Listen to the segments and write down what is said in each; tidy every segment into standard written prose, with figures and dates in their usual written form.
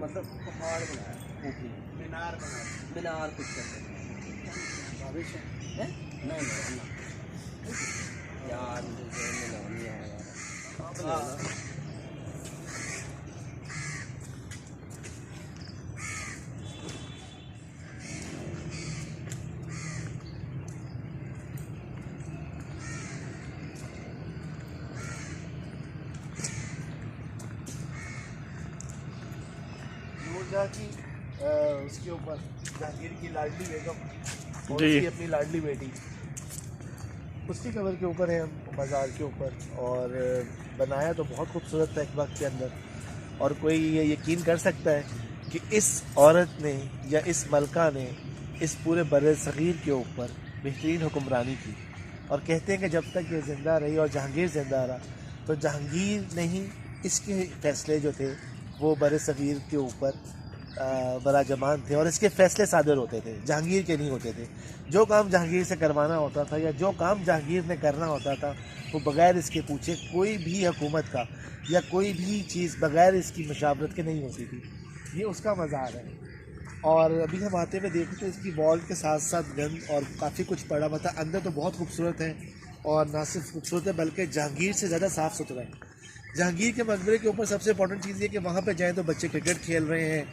मतलब पहाड़ बनाया ऊपरी, मीनार कुछ करते बारिश है नहीं यार, मुझे ज़हन में नहीं आया यार। नूरजहाँ की उसके ऊपर जहांगीर की लाडली बेगम और उसकी अपनी लाडली बेटी, उसकी कबर के ऊपर है हम, मज़ार के ऊपर। और बनाया तो बहुत खूबसूरत था एक वक्त के अंदर। और कोई ये यकीन कर सकता है कि इस औरत ने या इस मलका ने इस पूरे बर सग़ीर के ऊपर बेहतरीन हुक्मरानी की। और कहते हैं कि जब तक ये ज़िंदा रही और जहांगीर ज़िंदा रहा, तो जहांगीर ने ही इसके फ़ैसले जो थे वो बर सग़ीर के ऊपर बराजमान थे, और इसके फ़ैसले सादर होते थे, जहांगीर के नहीं होते थे। जो काम जहांगीर से करवाना होता था या जो काम जहांगीर ने करना होता था, वो बग़ैर इसके पूछे कोई भी हुकूमत का या कोई भी चीज़ बग़ैर इसकी मशावरत के नहीं होती थी। ये उसका मज़ार है। और अभी हम आते हुए देखें तो इसकी वॉल के साथ साथ गंद और काफ़ी कुछ पड़ा हुआ था। अंदर तो बहुत खूबसूरत है, और ना सिर्फ खूबसूरत है बल्कि जहांगीर से ज़्यादा साफ़ सुथरा है। जहांगीर के मकबरे के ऊपर सबसे इंपॉर्टेंट चीज़ ये कि वहाँ पे जाएं तो बच्चे क्रिकेट खेल रहे हैं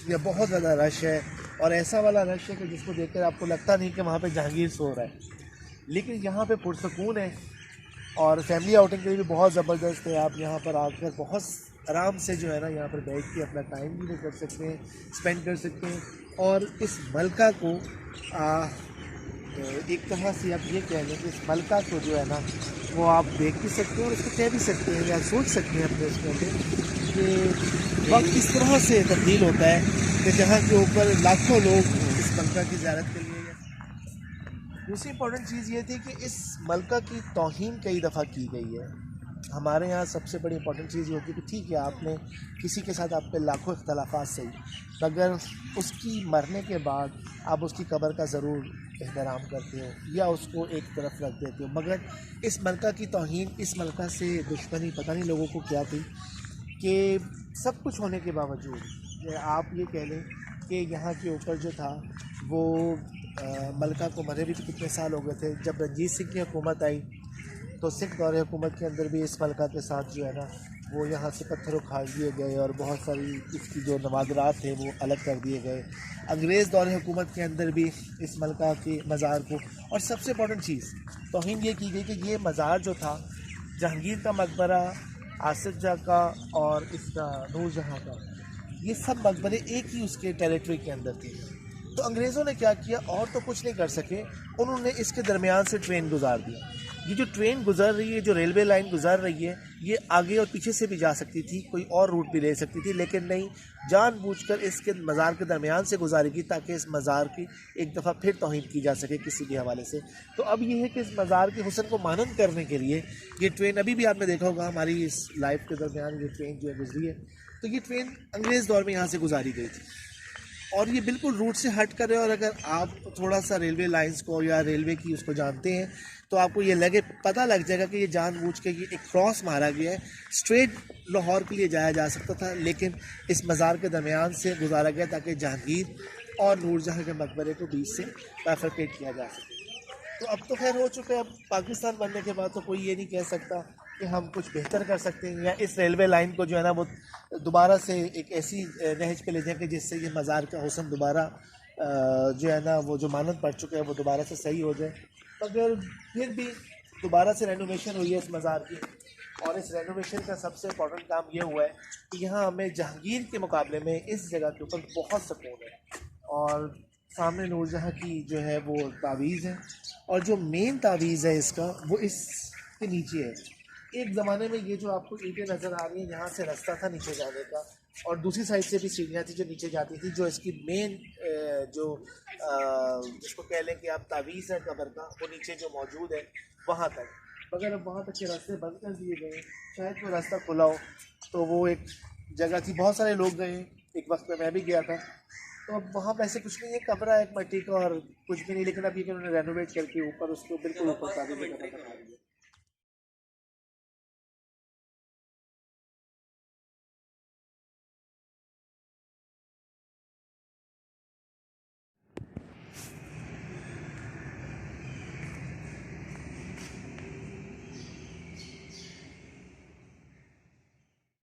या बहुत ज़्यादा रश है, और ऐसा वाला रश है कि जिसको देखकर आपको लगता नहीं कि वहाँ पे जहांगीर सो रहा है। लेकिन यहाँ पे पुरसकून है, और फैमिली आउटिंग के लिए भी बहुत ज़बरदस्त है। आप यहाँ पर आकर बहुत आराम से जो है ना यहाँ पर बैठ के अपना टाइम भी कर सकते हैं, स्पेंड कर सकते हैं। और इस मलका को एक तरह से आप ये कह लें कि इस मलका को जो है ना वो आप देख भी सकते हैं और इसको कह भी सकते हैं या सोच सकते हैं अपने उसके अंदर कि वक्त इस तरह से तब्दील होता है कि जहाँ के ऊपर लाखों लोग इस मलका की ज़ियारत के लिए। दूसरी इंपॉर्टेंट चीज़ ये थी कि इस मलका की तौहीन कई दफ़ा की गई है। हमारे यहाँ सबसे बड़ी इंपॉर्टेंट चीज़ ये होती है कि ठीक है, आपने किसी के साथ आप पे लाखों इख्तलाफात सही, मगर उसकी मरने के बाद आप उसकी कब्र का ज़रूर एहतराम करते हो या उसको एक तरफ रख देते हो। मगर इस मलका की तौहीन, इस मलका से दुश्मनी पता नहीं लोगों को क्या थी कि सब कुछ होने के बावजूद आप ये कह लें कि यहाँ के ऊपर जो था वो मलका को मरे भी कितने साल हो गए थे। जब रंजीत सिंह की हुकूमत आई तो सिख दौरे हुकूमत के अंदर भी इस मलका के साथ जो है ना वो यहाँ से पत्थर उखाड़ दिए गए और बहुत सारी इसकी जो नवादरात थे वो अलग कर दिए गए। अंग्रेज़ दौरे हुकूमत के अंदर भी इस मलका के मज़ार को, और सबसे इम्पॉर्टेंट चीज़ तौहीन ये की गई कि ये मज़ार जो था जहांगीर का मकबरा, आसिफ जाह का और इसका नूरजहाँ का, ये सब मकबरे एक ही उसके टेरिटरी के अंदर थे। तो अंग्रेज़ों ने क्या किया, और तो कुछ नहीं कर सके, उन्होंने इसके दरमियान से ट्रेन गुजार दिया। ये जो ट्रेन गुजर रही है, जो रेलवे लाइन गुजर रही है, ये आगे और पीछे से भी जा सकती थी, कोई और रूट भी ले सकती थी, लेकिन नहीं, जानबूझकर इसके मज़ार के दरमियान से गुजारेगी ताकि इस मज़ार की एक दफ़ा फिर तौहीन की जा सके किसी भी हवाले से। तो अब ये है कि इस मज़ार के हुस्न को मानंद करने के लिए ये ट्रेन, अभी भी आपने देखा होगा हमारी इस लाइफ के दरमियान ये ट्रेन जो है गुजरी है, तो ये ट्रेन अंग्रेज़ दौर में यहाँ से गुजारी गई थी और ये बिल्कुल रूट से हट कर है। और अगर आप थोड़ा सा रेलवे लाइंस को या रेलवे की उसको जानते हैं तो आपको ये पता लग जाएगा कि ये जानबूझ के ये एक क्रॉस मारा गया है। स्ट्रेट लाहौर के लिए जाया जा सकता था, लेकिन इस मज़ार के दरमियान से गुजारा गया ताकि जहांगीर और नूरजहाँ के मकबरे को बीच से बाइफरकेट किया जा सके। तो अब तो खैर हो चुका है। अब पाकिस्तान बनने के बाद तो कोई ये नहीं कह सकता कि हम कुछ बेहतर कर सकते हैं या इस रेलवे लाइन को जो है ना वो दोबारा से एक ऐसी नहज पे ले जाएंगे जिससे ये मज़ार का हुस्न दोबारा जो है ना वो जो मानद पड़ चुका है वो दोबारा से सही हो जाए। मगर फिर भी दोबारा से रेनोवेशन हुई है इस मज़ार की, और इस रेनोवेशन का सबसे इम्पोर्टेंट काम ये हुआ है कि यहाँ हमें जहांगीर के मुकाबले में इस जगह के ऊपर बहुत सुकून है। और सामने नूरजहाँ की जो है वो तावीज़ है, और जो मेन तावीज़ है इसका वो इसके नीचे है। एक ज़माने में ये जो आपको ईंटें नज़र आ रही हैं, यहाँ से रास्ता था नीचे जाने का, और दूसरी साइड से भी सीढ़ियाँ थी जो नीचे जाती थी, जो इसकी मेन जो जिसको कह लें कि आप तावीज़ है कब्र का, वो नीचे जो मौजूद है वहाँ तक। मगर अब वहाँ तक के रास्ते बंद कर दिए गए, शायद कोई रास्ता खुला हो। तो वो एक जगह थी, बहुत सारे लोग गए, एक वक्त में मैं भी गया था। तो अब वहाँ वैसे कुछ नहीं है, कमरा है एक मट्टी का और कुछ भी नहीं, लेकिन अब ये कि उन्होंने रेनोवेट करके ऊपर उसको बिल्कुल ऊपर शादी में बना दिया।